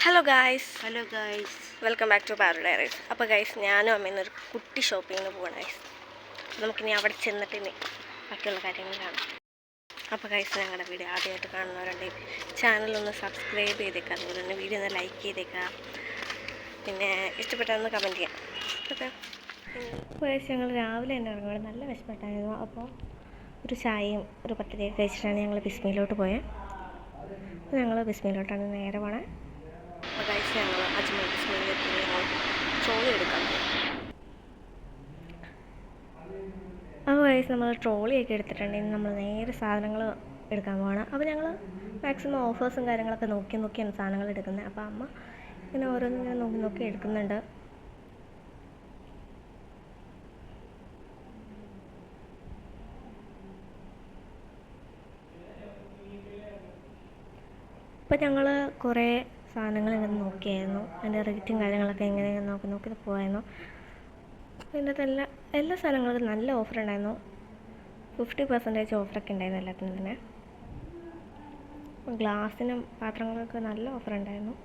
Hello guys, welcome back to Paru diaries. അപ്പോൾ guys, ഞാനും അമ്മയിന്നൊരു കുട്ടി ഷോപ്പിങ്ങിന് പോകണം ഗൈസ്. നമുക്കിനി അവിടെ ചെന്നിട്ട് ഇനി ബാക്കിയുള്ള കാര്യങ്ങൾ കാണാം. അപ്പോൾ ഗൈസ്, ഞങ്ങളുടെ വീഡിയോ ആദ്യമായിട്ട് കാണുന്നവരുണ്ടെങ്കിൽ ചാനലൊന്ന് സബ്സ്ക്രൈബ് ചെയ്തേക്കുക, അതുപോലെ തന്നെ വീഡിയോ ഒന്ന് ലൈക്ക് ചെയ്തേക്കുക, പിന്നെ ഇഷ്ടപ്പെട്ടതൊന്ന് കമൻറ്റ് ചെയ്യാം. ഓക്കെ. അപ്പോൾ ഗൈസ്, ഞങ്ങൾ രാവിലെ തന്നെ ഇറങ്ങുമ്പോൾ നല്ല വിശപ്പെട്ടായിരുന്നു. അപ്പോൾ ഒരു ചായയും ഒരു പത്തിരിയൊക്കെ കഴിച്ചിട്ടാണ് ഞങ്ങൾ ബിസ്മിയിലോട്ട് പോയത്. അപ്പോൾ ഞങ്ങൾ ബിസ്മിയിലോട്ടാണ് നേരെ പോണേ. അപ്പോൾ ഗൈസ്, ഞങ്ങൾ അജ്മൽ ബിസ്മിയിലെത്തി ഞങ്ങൾ ട്രോളി എടുക്കാൻ പോകും. അപ്പോൾ ഗൈസ്, നമ്മൾ ട്രോളിയൊക്കെ എടുത്തിട്ടുണ്ടെങ്കിൽ നമ്മൾ നേരെ സാധനങ്ങൾ എടുക്കാൻ പോകണം. അപ്പോൾ ഞങ്ങൾ മാക്സിമം ഓഫേഴ്സും കാര്യങ്ങളൊക്കെ നോക്കിയാണ് സാധനങ്ങൾ എടുക്കുന്നത്. അപ്പോൾ അമ്മ ഇങ്ങനെ ഓരോന്നിങ്ങനെ നോക്കി എടുക്കുന്നുണ്ട്. അപ്പോൾ ഞങ്ങൾ കുറേ സാധനങ്ങൾ ഇങ്ങനെ നോക്കിയായിരുന്നു. അതിൻ്റെ റേറ്റും കാര്യങ്ങളൊക്കെ എങ്ങനെയാണ് നോക്കി പോയായിരുന്നു. അതിൻ്റെ എല്ലാ സാധനങ്ങൾക്കും നല്ല ഓഫർ ഉണ്ടായിരുന്നു. 50% ഓഫറൊക്കെ ഉണ്ടായിരുന്നു എല്ലാത്തിനും തന്നെ. ഗ്ലാസ്സിനും പാത്രങ്ങൾക്കൊക്കെ നല്ല ഓഫർ ഉണ്ടായിരുന്നു.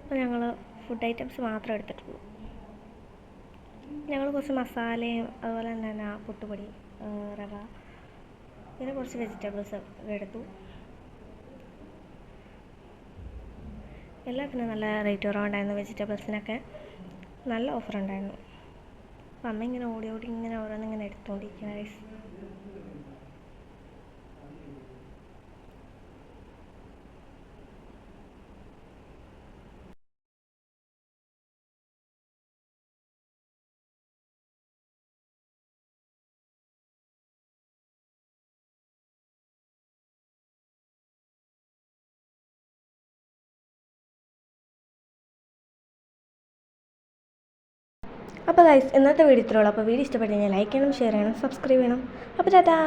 അപ്പോൾ ഞങ്ങൾ ഫുഡ് ഐറ്റംസ് മാത്രമേ എടുത്തിട്ടുള്ളൂ. ഞങ്ങൾ കുറച്ച് മസാലയും അതുപോലെ തന്നെ പുട്ടുപൊടി, റവ, പിന്നെ കുറച്ച് വെജിറ്റബിൾസ് എടുത്തു. എല്ലാത്തിനും നല്ല റേറ്റ് കുറവുണ്ടായിരുന്നു. വെജിറ്റബിൾസിനൊക്കെ നല്ല ഓഫർ ഉണ്ടായിരുന്നു. അപ്പം അമ്മ ഇങ്ങനെ ഓടി ഇങ്ങനെ ഓരോന്നിങ്ങനെ എടുത്തുകൊണ്ടിരിക്കുക ഗൈസ്. അപ്പോൾ ഗൈസ്, ഇന്നത്തെ വീഡിയോ ഇത്രയുള്ളൂ. അപ്പോൾ വീഡിയോ ഇഷ്ടപ്പെട്ട് കഴിഞ്ഞാൽ ലൈക്ക് ചെയ്യണം, ഷെയർ ചെയ്യണം, സബ്സ്ക്രൈബ് ചെയ്യണം. അപ്പോൾ ടാറ്റാ.